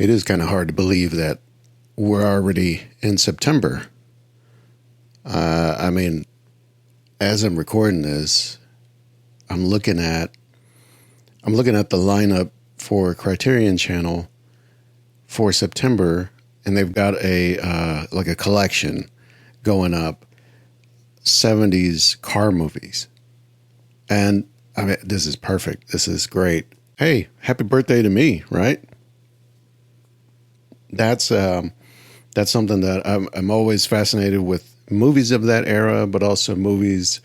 It is kind of hard to believe that we're already in September. I mean, as I'm recording this, I'm looking at the lineup for Criterion Channel for September, and they've got a like a collection going up, 70s car movies. And I mean, this is perfect. This is great. Hey, happy birthday to me, right? That's something that I'm always fascinated with, movies of that era, but also movies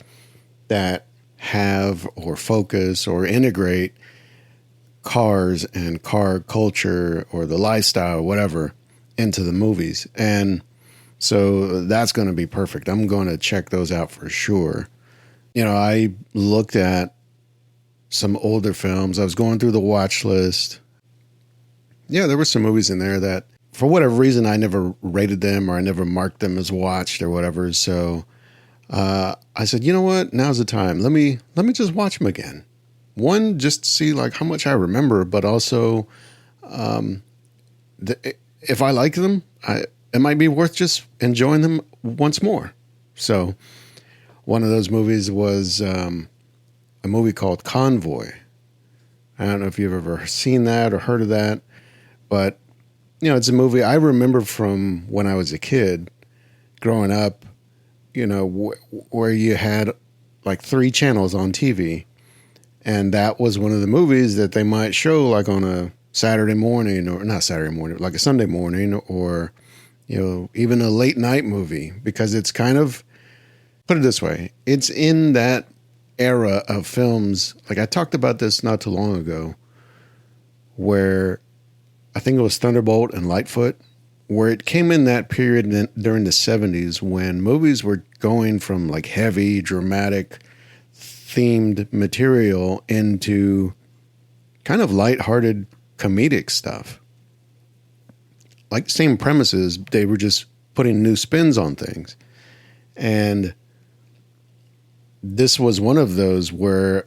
that have or focus or integrate cars and car culture or the lifestyle, whatever, into the movies. And so that's going to be perfect. I'm going to check those out for sure. You know, I looked at some older films. I was going through the watch list. Yeah, there were some movies in there that, for whatever reason, I never rated them or I never marked them as watched or whatever. So I said, you know what? Now's the time. Let me just watch them again. One, just to see like how much I remember, but also if I like them, it might be worth just enjoying them once more. So one of those movies was a movie called Convoy. I don't know if you've ever seen that or heard of that, but you know, it's a movie I remember from when I was a kid growing up, you know, where you had like 3 channels on TV. And that was one of the movies that they might show like on a Saturday morning, or not Saturday morning, like a Sunday morning, or, you know, even a late night movie, because it's kind of, put it this way, it's in that era of films. Like I talked about this not too long ago, where I think it was Thunderbolt and Lightfoot, where it came in that period during the 70s when movies were going from like heavy, dramatic, themed material into kind of lighthearted comedic stuff. Like same premises, they were just putting new spins on things. And this was one of those where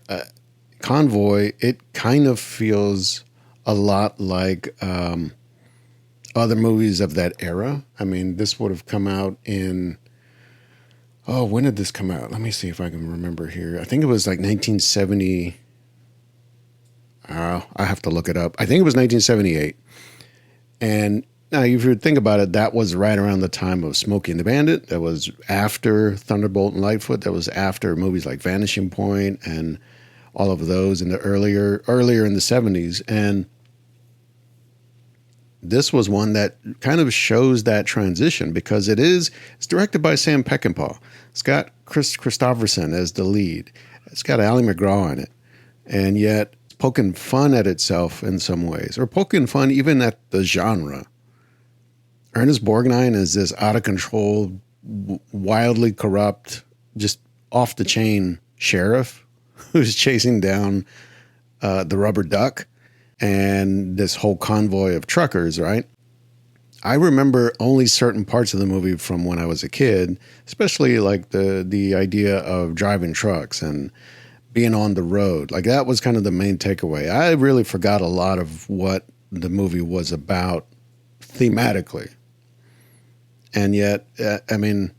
Convoy, it kind of feels a lot like other movies of that era. I mean, this would have come out in, when did this come out? Let me see if I can remember here. I think it was like 1970. I have to look it up. I think it was 1978. And now if you think about it, that was right around the time of Smokey and the Bandit. That was after Thunderbolt and Lightfoot. That was after movies like Vanishing Point and all of those in the earlier in the 70s. And this was one that kind of shows that transition, because it's directed by Sam Peckinpah. It's got Chris Christopherson as the lead. It's got Ally McGraw in it. And yet it's poking fun at itself in some ways, or poking fun even at the genre. Ernest Borgnine is this out of control, wildly corrupt, just off the chain sheriff who's chasing down the rubber duck and this whole convoy of truckers, right? I remember only certain parts of the movie from when I was a kid, especially like the idea of driving trucks and being on the road. Like that was kind of the main takeaway. I really forgot a lot of what the movie was about thematically. And yet, I mean,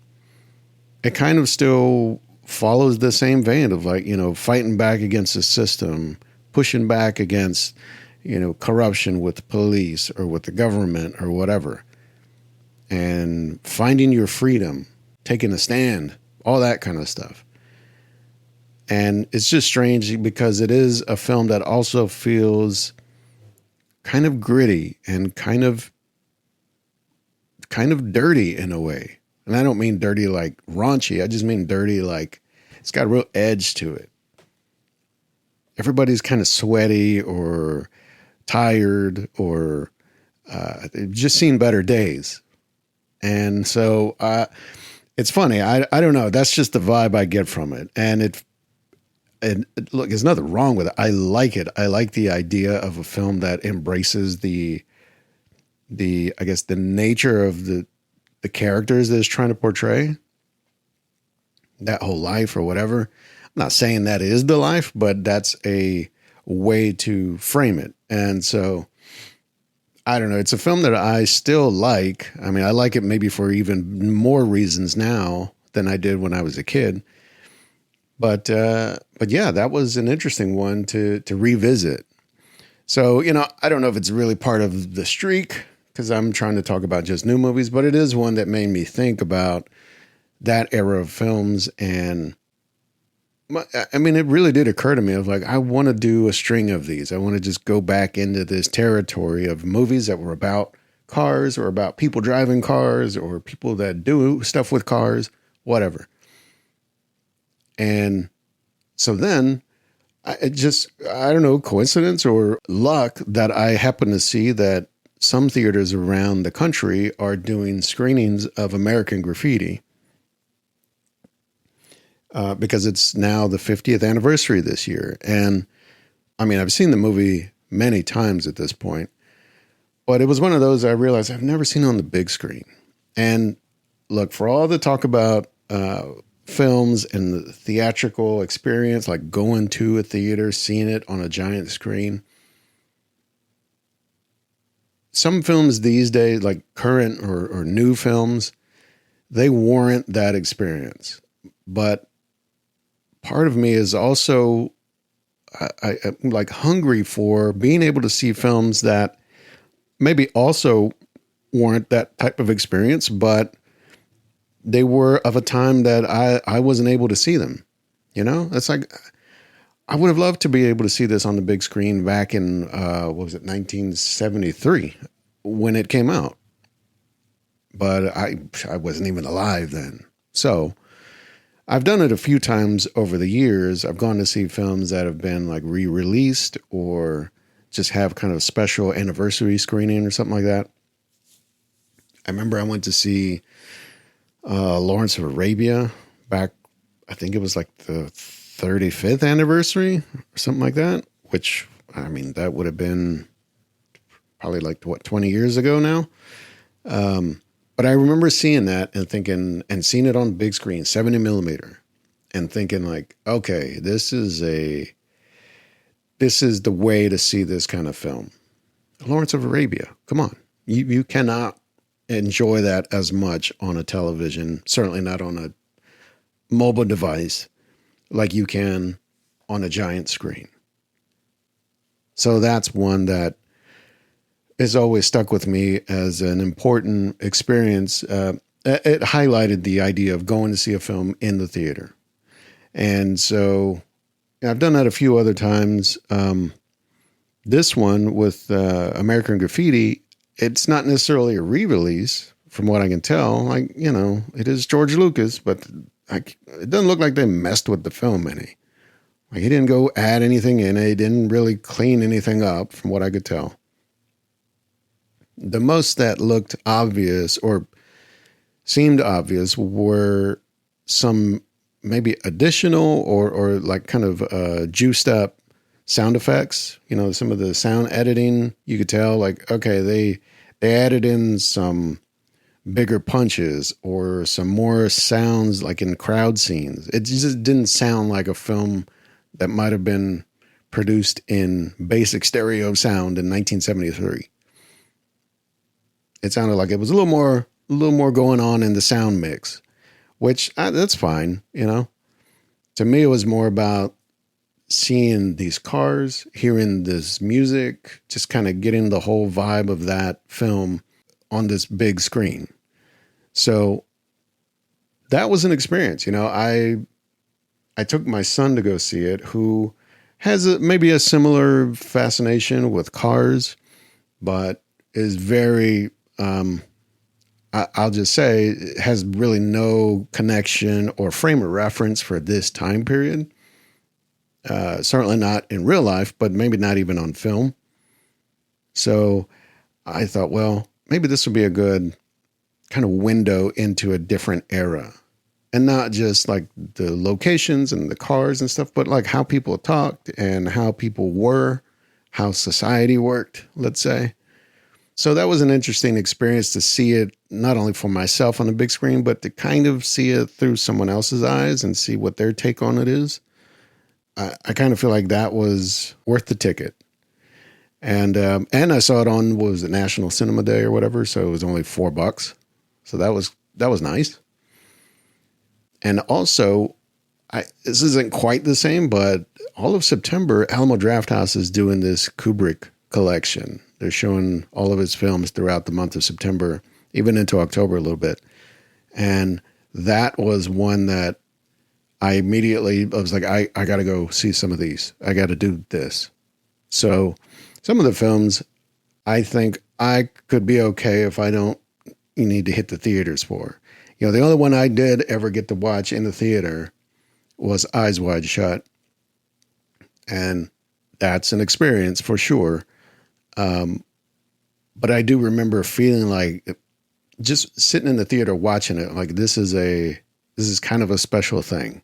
it kind of still follows the same vein of like, you know, fighting back against the system, pushing back against, you know, corruption with the police or with the government or whatever, and finding your freedom, taking a stand, all that kind of stuff. And it's just strange because it is a film that also feels kind of gritty and kind of dirty in a way. And I don't mean dirty like raunchy. I just mean dirty like it's got a real edge to it. Everybody's kind of sweaty or tired or they've just seen better days. And so it's funny. I don't know. That's just the vibe I get from it. And look, there's nothing wrong with it. I like it. I like the idea of a film that embraces the I guess the nature of the characters that it's trying to portray, that whole life or whatever. I'm not saying that is the life, but that's a way to frame it. And so I don't know. It's a film that I still like. I mean, I like it maybe for even more reasons now than I did when I was a kid. But yeah, that was an interesting one to revisit. So, I don't know if it's really part of the streak because I'm trying to talk about just new movies, but it is one that made me think about that era of films. And I mean, it really did occur to me of like, I want to do a string of these. I want to just go back into this territory of movies that were about cars or about people driving cars or people that do stuff with cars, whatever. And so then I don't know, coincidence or luck that I happen to see that some theaters around the country are doing screenings of American Graffiti because it's now the 50th anniversary this year. And I mean, I've seen the movie many times at this point, but it was one of those I realized I've never seen on the big screen. And look, for all the talk about films and the theatrical experience, like going to a theater, seeing it on a giant screen. Some films these days, like current or new films, they warrant that experience. But part of me is also I'm like hungry for being able to see films that maybe also warrant that type of experience, but they were of a time that I wasn't able to see them. It's like I would have loved to be able to see this on the big screen back in, 1973 when it came out. But I wasn't even alive then. So I've done it a few times over the years. I've gone to see films that have been like re-released or just have kind of special anniversary screening or something like that. I remember I went to see Lawrence of Arabia back, I think it was like the 35th anniversary or something like that, which, I mean, that would have been probably like, 20 years ago now. But I remember seeing that and thinking, and seeing it on the big screen, 70 millimeter, and thinking like, okay, this is the way to see this kind of film. Lawrence of Arabia, come on. You cannot enjoy that as much on a television, certainly not on a mobile device, like you can on a giant screen. So that's one that has always stuck with me as an important experience. It highlighted the idea of going to see a film in the theater. And so I've done that a few other times. This one with American Graffiti, it's not necessarily a re-release from what I can tell. Like, it is George Lucas, but it doesn't look like they messed with the film any. Like, he didn't go add anything in it. He didn't really clean anything up from what I could tell. The most that looked obvious or seemed obvious were some maybe additional or like kind of juiced up sound effects. Some of the sound editing, you could tell like, okay, they added in some bigger punches or some more sounds like in crowd scenes. It just didn't sound like a film that might have been produced in basic stereo sound in 1973. It sounded like it was a little more going on in the sound mix, which that's fine. To me, it was more about seeing these cars, hearing this music, just kind of getting the whole vibe of that film on this big screen. So that was an experience. I took my son to go see it, who has maybe a similar fascination with cars, but is very, I'll just say, has really no connection or frame of reference for this time period. Certainly not in real life, but maybe not even on film. So I thought, well, maybe this would be a good kind of window into a different era. And not just like the locations and the cars and stuff, but like how people talked and how people were, how society worked, let's say. So that was an interesting experience to see it not only for myself on the big screen, but to kind of see it through someone else's eyes and see what their take on it is. I kind of feel like that was worth the ticket. And I saw it on, what was it, National Cinema Day or whatever, so it was only $4. So that was nice. And also, this isn't quite the same, but all of September, Alamo Drafthouse is doing this Kubrick collection. They're showing all of his films throughout the month of September, even into October a little bit. And that was one that I was like, I got to go see some of these. I got to do this. So some of the films I think I could be okay if I don't need to hit the theaters for. The only one I did ever get to watch in the theater was Eyes Wide Shut. And that's an experience for sure. But I do remember feeling like just sitting in the theater watching it, like this is kind of a special thing.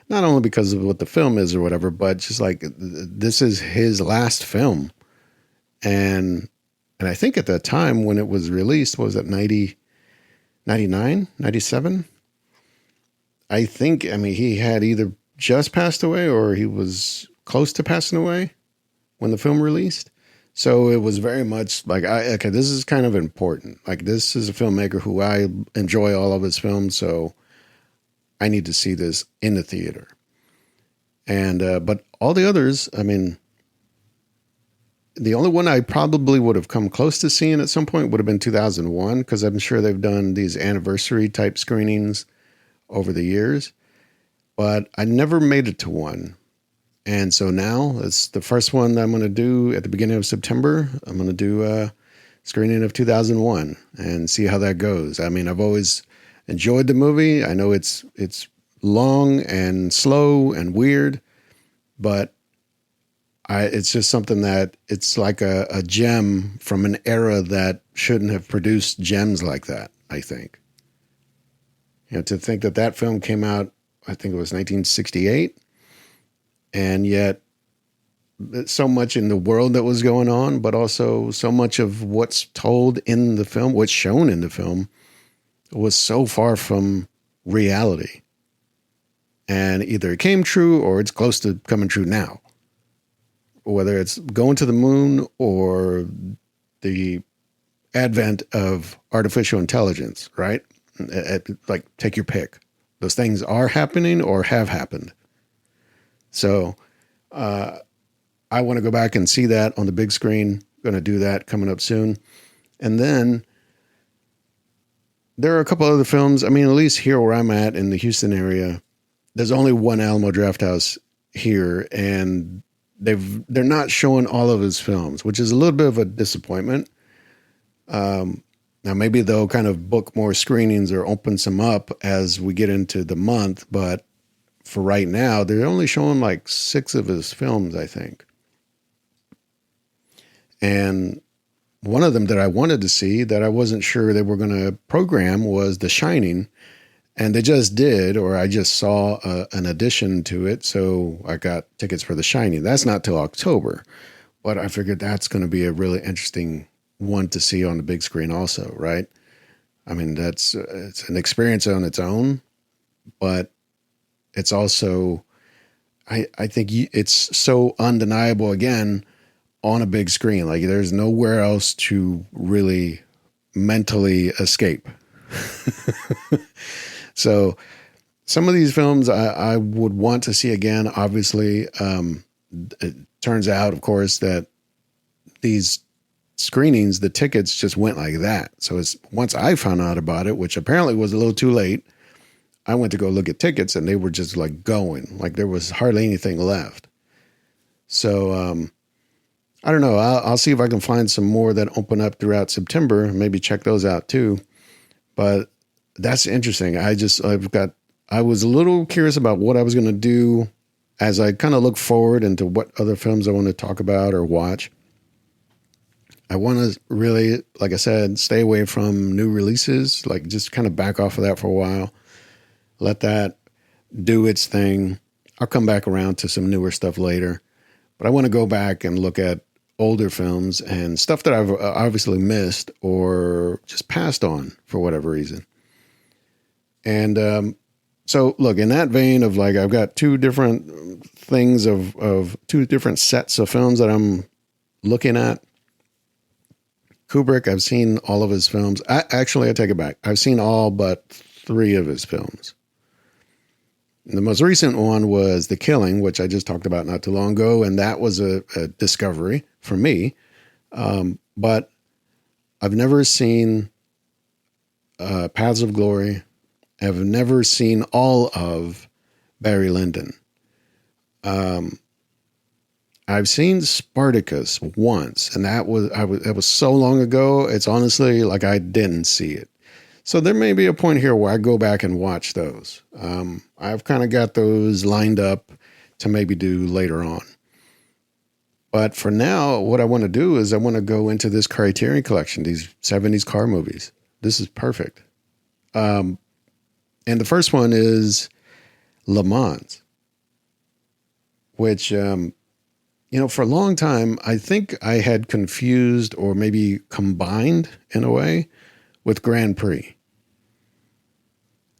Not only because of what the film is or whatever, but just like this is his last film. And I think at that time when it was released, was it 99, 97? I mean, he had either just passed away or he was close to passing away when the film released. So it was very much like, okay, this is kind of important. Like, this is a filmmaker who I enjoy all of his films, so I need to see this in the theater. And, but all the others, I mean, the only one I probably would have come close to seeing at some point would have been 2001, because I'm sure they've done these anniversary type screenings over the years, but I never made it to one. And so now it's the first one that I'm going to do at the beginning of September. I'm going to do a screening of 2001 and see how that goes. I mean, I've always enjoyed the movie. I know it's long and slow and weird, but it's just something that it's like a gem from an era that shouldn't have produced gems like that, I think. To think that film came out, I think it was 1968, and yet so much in the world that was going on, but also so much of what's told in the film, what's shown in the film, was so far from reality. And either it came true or it's close to coming true now. Whether it's going to the moon or the advent of artificial intelligence, right? Like, take your pick. Those things are happening or have happened. So I want to go back and see that on the big screen. Going to do that coming up soon. And then there are a couple other films. I mean, at least here where I'm at in the Houston area, there's only one Alamo Drafthouse here, and they're not showing all of his films, which is a little bit of a disappointment. Now maybe they'll kind of book more screenings or open some up as we get into the month, but for right now, they're only showing like 6 of his films, I think. And one of them that I wanted to see that I wasn't sure they were going to program was The Shining. And they just did, or I just saw an addition to it. So I got tickets for The Shining. That's not till October, but I figured that's going to be a really interesting one to see on the big screen also, right? I mean, it's an experience on its own, but it's also, I think it's so undeniable again on a big screen. Like, there's nowhere else to really mentally escape. So some of these films I would want to see again. Obviously, it turns out, of course, that these screenings, the tickets just went like that. So once I found out about it, which apparently was a little too late, I went to go look at tickets and they were just like going, like there was hardly anything left. So I don't know. I'll see if I can find some more that open up throughout September. Maybe check those out too. But that's interesting. I was a little curious about what I was going to do as I kind of look forward into what other films I want to talk about or watch. I want to really, like I said, stay away from new releases, like just kind of back off of that for a while. Let that do its thing. I'll come back around to some newer stuff later. But I want to go back and look at older films and stuff that I've obviously missed or just passed on for whatever reason. And so, look, in that vein of like, I've got 2 different things of 2 different sets of films that I'm looking at. Kubrick, I've seen all of his films. I take it back. I've seen all but 3 of his films. The most recent one was The Killing, which I just talked about not too long ago, and that was a discovery for me. But I've never seen Paths of Glory. I've never seen all of Barry Lyndon. I've seen Spartacus once, and that was so long ago. It's honestly like I didn't see it. So there may be a point here where I go back and watch those. I've kind of got those lined up to maybe do later on. But for now, what I want to do is I want to go into this Criterion collection, these 70s car movies. This is perfect. And the first one is Le Mans, which, for a long time, I think I had confused or maybe combined in a way with Grand Prix.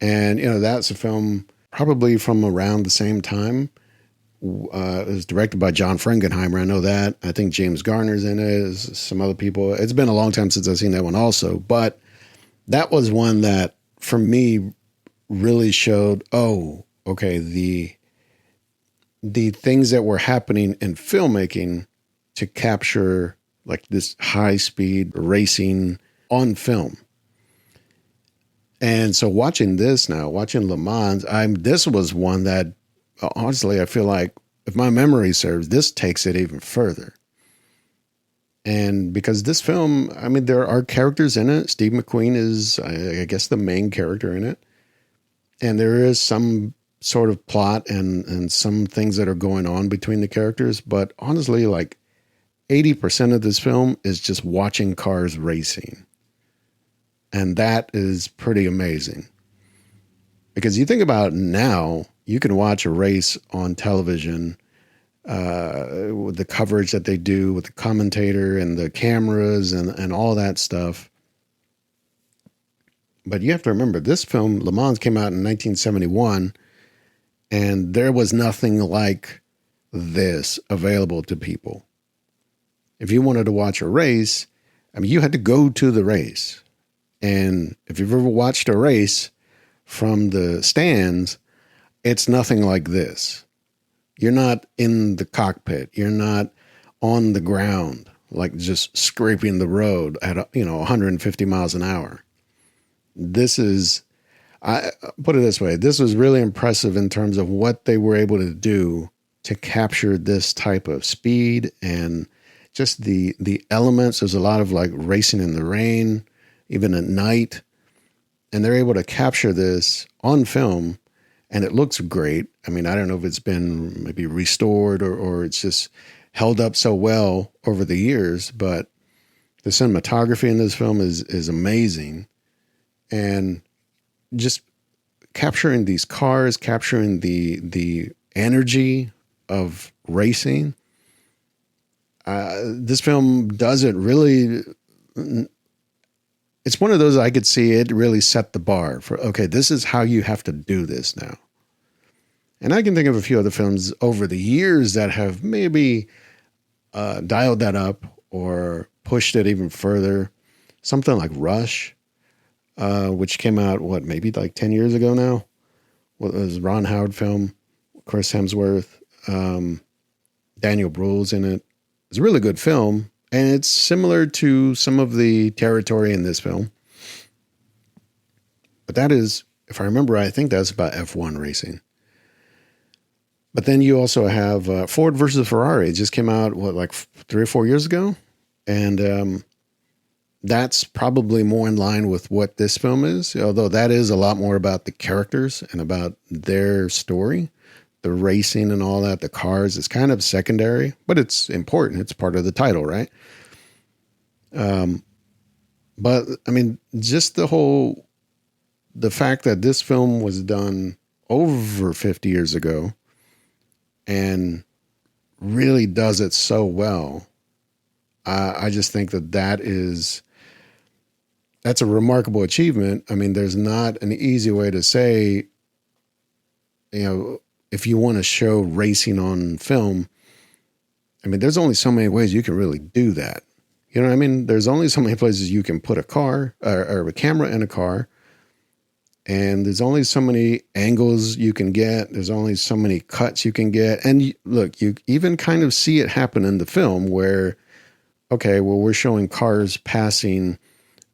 And, that's a film probably from around the same time. It was directed by John Frankenheimer. I know that. I think James Garner's in it. Some other people. It's been a long time since I've seen that one also. But that was one that, for me, really showed, okay, the things that were happening in filmmaking to capture like this high-speed racing on film. And so watching Le Mans, this was one that, honestly, I feel like, if my memory serves, this takes it even further. And because this film, there are characters in it. Steve McQueen is, I guess, the main character in it. And there is some sort of plot and some things that are going on between the characters. But honestly, like 80% of this film is just watching cars racing. And that is pretty amazing. Because you think about now, you can watch a race on television with the coverage that they do with the commentator and the cameras and all that stuff. But you have to remember, this film, Le Mans, came out in 1971, and there was nothing like this available to people. If you wanted to watch a race, you had to go to the race. And if you've ever watched a race from the stands, it's nothing like this. You're not in the cockpit. You're not on the ground, like just scraping the road at 150 miles an hour. This is, I put it this way, this was really impressive in terms of what they were able to do to capture this type of speed and just the elements. There's a lot of like racing in the rain, even at night. And they're able to capture this on film, and it looks great. I don't know if it's been maybe restored or it's just held up so well over the years, but the cinematography in this film is amazing. And just capturing these cars, capturing the energy of racing. This film does it really. It's one of those I could see it really set the bar for, okay, this is how you have to do this now. And I can think of a few other films over the years that have maybe dialed that up or pushed it even further. Something like Rush, which came out, maybe like 10 years ago now? It was a Ron Howard film, Chris Hemsworth, Daniel Bruhl's in it. It's a really good film, and it's similar to some of the territory in this film. But that is, if I remember right, I think that's about F1 racing. But then you also have Ford versus Ferrari. It just came out, like 3 or 4 years ago? And that's probably more in line with what this film is, although that is a lot more about the characters and about their story. The racing and all that, the cars, is kind of secondary, but it's important. It's part of the title, right? But just the fact that this film was done over 50 years ago and really does it so well. I just think that's a remarkable achievement. There's not an easy way to say, if you want to show racing on film, I mean, there's only so many ways you can really do that. You know what I mean? There's only so many places you can put a car or a camera in a car. And there's only so many angles you can get. There's only so many cuts you can get. And look, you even kind of see it happen in the film where, okay, well, we're showing cars passing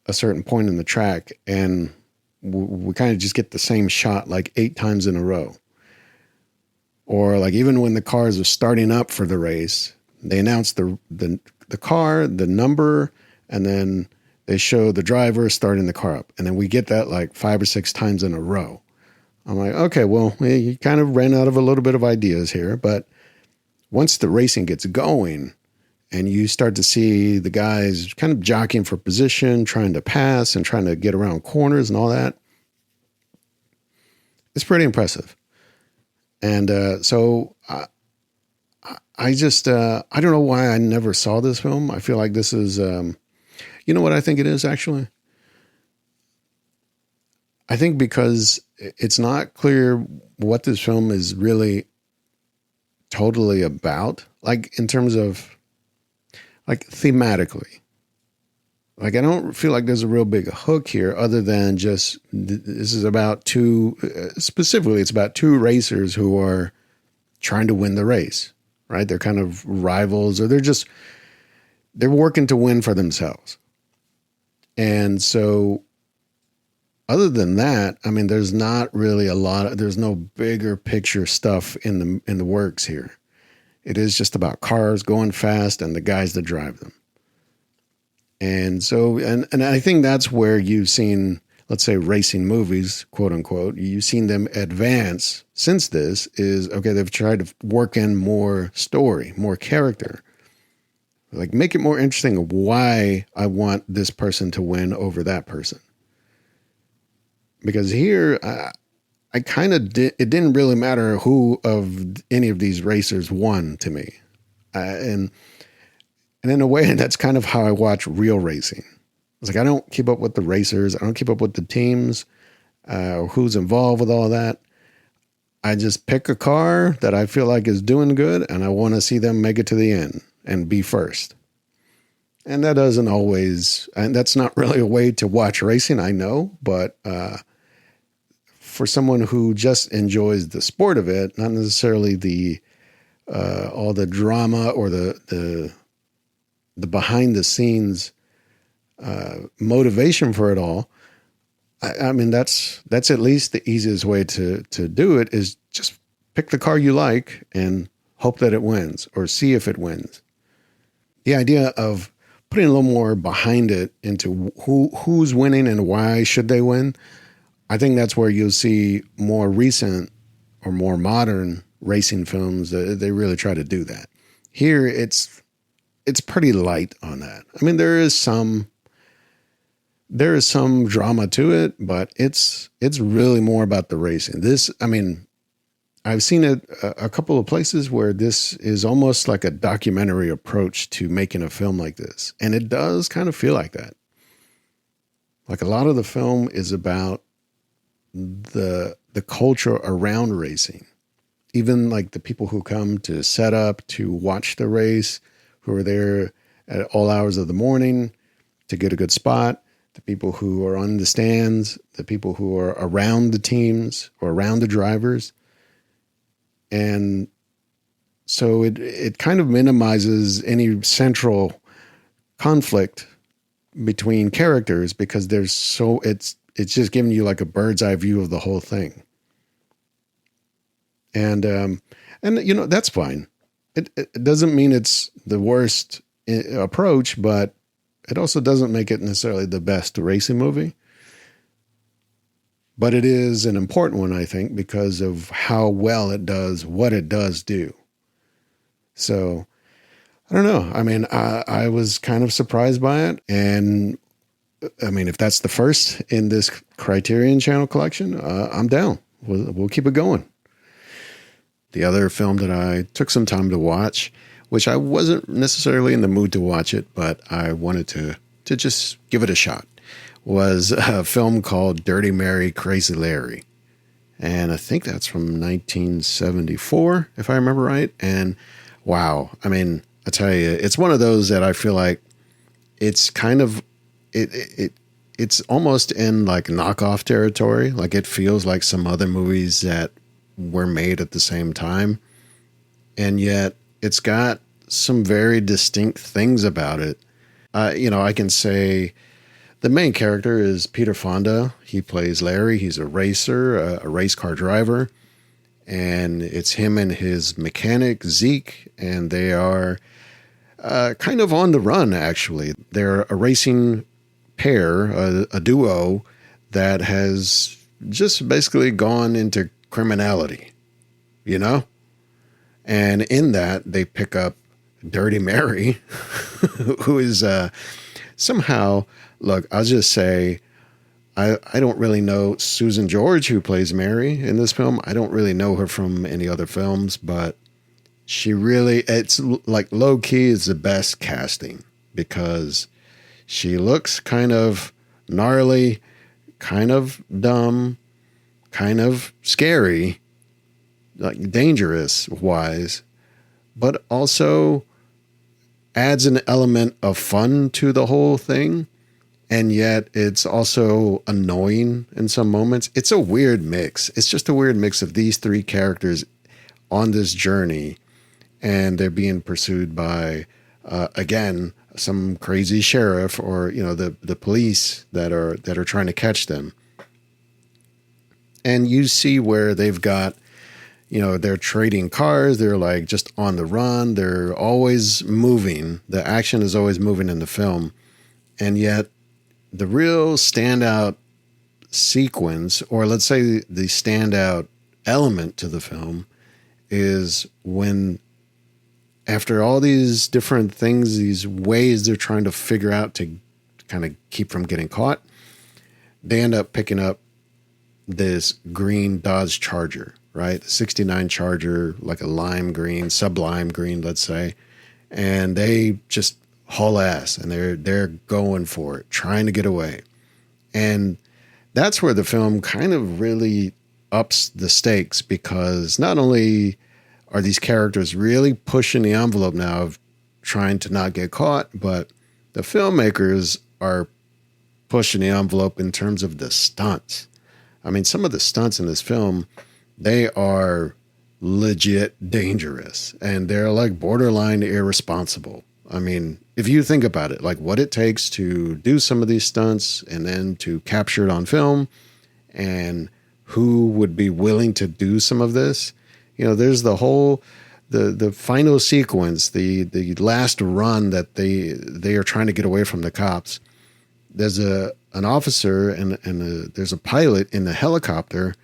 a certain point in the track, and we kind of just get the same shot like 8 times in a row. Or like even when the cars are starting up for the race, they announce the car, the number, and then they show the driver starting the car up. And then we get that like 5 or 6 times in a row. I'm like, okay, well, you kind of ran out of a little bit of ideas here. But once the racing gets going and you start to see the guys kind of jockeying for position, trying to pass and trying to get around corners and all that, it's pretty impressive. And so I just, I don't know why I never saw this film. I feel like this is, you know what I think it is, actually? I think because it's not clear what this film is really totally about, like in terms of, like thematically. Like, I don't feel like there's a real big hook here other than just this is about specifically, it's about 2 racers who are trying to win the race, right? They're kind of rivals, or they're working to win for themselves. And so other than that, I mean, there's not really there's no bigger picture stuff in the works here. It is just about cars going fast and the guys that drive them. And so, and I think that's where you've seen, let's say, racing movies, quote unquote, you've seen them advance since this is, okay, they've tried to work in more story, more character. Like, make it more interesting of why I want this person to win over that person. Because here, I kind of it didn't really matter who of any of these racers won to me. And in a way, that's kind of how I watch real racing. It's like, I don't keep up with the racers. I don't keep up with the teams, who's involved with all that. I just pick a car that I feel like is doing good, and I want to see them make it to the end and be first. And that doesn't always, and that's not really a way to watch racing, I know, but for someone who just enjoys the sport of it, not necessarily all the drama or the behind the scenes motivation for it all. I mean, that's at least the easiest way to do it is just pick the car you like and hope that it wins or see if it wins. The idea of putting a little more behind it into who's winning and why should they win, I think that's where you'll see more recent or more modern racing films that they really try to do that. Here, it's pretty light on that. I mean, there is some drama to it, but it's really more about the racing. This, I mean, I've seen it a couple of places where this is almost like a documentary approach to making a film like this. And it does kind of feel like that. Like, a lot of the film is about the culture around racing. Even like the people who come to set up, to watch the race, who are there at all hours of the morning to get a good spot, the people who are on the stands, the people who are around the teams or around the drivers. And so it kind of minimizes any central conflict between characters because it's just giving you like a bird's eye view of the whole thing. And you know, that's fine. It doesn't mean it's the worst approach, but it also doesn't make it necessarily the best racing movie. But it is an important one, I think, because of how well it does what it does do. So, I don't know. I mean, I was kind of surprised by it. And, I mean, if that's the first in this Criterion Channel collection, I'm down. We'll keep it going. The other film that I took some time to watch, which I wasn't necessarily in the mood to watch it, but I wanted to just give it a shot, was a film called Dirty Mary, Crazy Larry. And I think that's from 1974, if I remember right. And wow, I mean, I tell you, it's one of those that I feel like it's kind of it's almost in like knockoff territory. Like it feels like some other movies that were made at the same time, and yet it's got some very distinct things about it. I can say the main character is Peter Fonda. He plays Larry. He's a racer, a race car driver, and it's him and his mechanic Zeke, and they are kind of on the run. Actually, they're a racing pair, a duo that has just basically gone into criminality, you know? And in that, they pick up Dirty Mary, who is somehow, look, I'll just say, I don't really know Susan George, who plays Mary in this film. I don't really know her from any other films, but it's like low key is the best casting because she looks kind of gnarly, kind of dumb, kind of scary, like dangerous wise, but also adds an element of fun to the whole thing. And yet it's also annoying in some moments. It's a weird mix. It's just a weird mix of these three characters on this journey, and they're being pursued by, again, some crazy sheriff or, the police that are trying to catch them. And you see where they've got, they're trading cars. They're like just on the run. They're always moving. The action is always moving in the film. And yet the real standout sequence, or let's say the standout element to the film, is when after all these different things, these ways they're trying to figure out to kind of keep from getting caught, they end up picking up this green Dodge Charger, right? 69 Charger, like a lime green, sublime green, let's say. And they just haul ass and they're going for it, trying to get away. And that's where the film kind of really ups the stakes, because not only are these characters really pushing the envelope now of trying to not get caught, but the filmmakers are pushing the envelope in terms of the stunts. I mean, some of the stunts in this film, they are legit dangerous and they're like borderline irresponsible. I mean, if you think about it, like what it takes to do some of these stunts and then to capture it on film, and who would be willing to do some of this. There's the whole, the final sequence, the last run that they are trying to get away from the cops. There's an officer and there's a pilot in the helicopter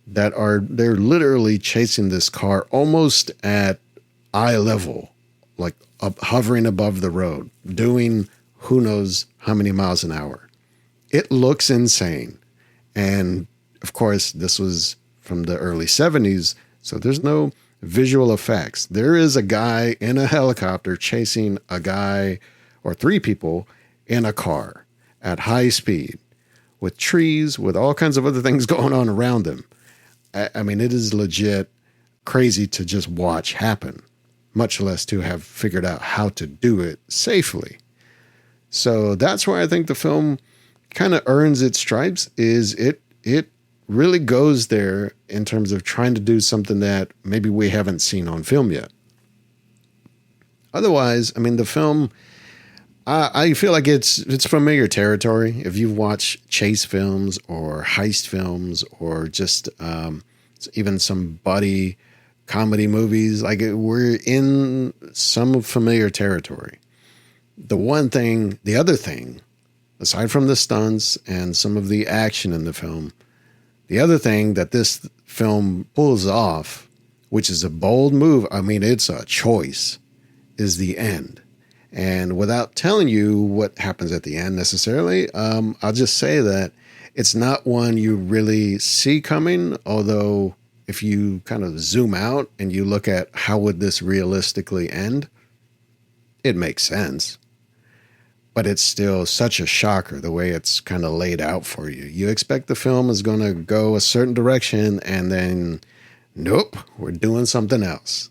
they're literally chasing this car almost at eye level, like hovering above the road, doing who knows how many miles an hour. It looks insane. And of course, this was from the early 70s, so there's no visual effects. There is a guy in a helicopter chasing a guy or three people in a car at high speed with trees, with all kinds of other things going on around them. I mean, it is legit crazy to just watch happen, much less to have figured out how to do it safely. So that's why I think the film kind of earns its stripes, is it really goes there in terms of trying to do something that maybe we haven't seen on film yet. Otherwise, I mean, the film, I feel like it's familiar territory. If you've watched chase films or heist films or just even some buddy comedy movies, like we're in some familiar territory. The other thing, aside from the stunts and some of the action in the film, the other thing that this film pulls off, which is a bold move, I mean, it's a choice, is the end. And without telling you what happens at the end necessarily, I'll just say that it's not one you really see coming, although if you kind of zoom out and you look at how would this realistically end, it makes sense. But it's still such a shocker the way it's kind of laid out for you. You expect the film is going to go a certain direction and then, nope, we're doing something else.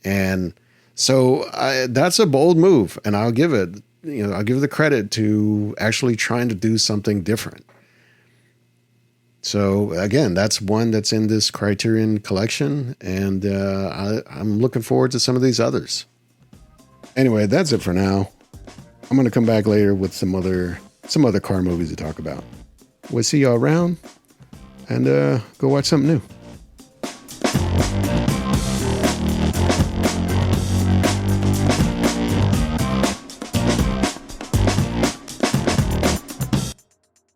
And So that's a bold move, and I'll give it, I'll give the credit to actually trying to do something different. So again, that's one that's in this Criterion collection, and I'm looking forward to some of these others. Anyway, that's it for now. I'm going to come back later with some other car movies to talk about. We'll see y'all around, and go watch something new.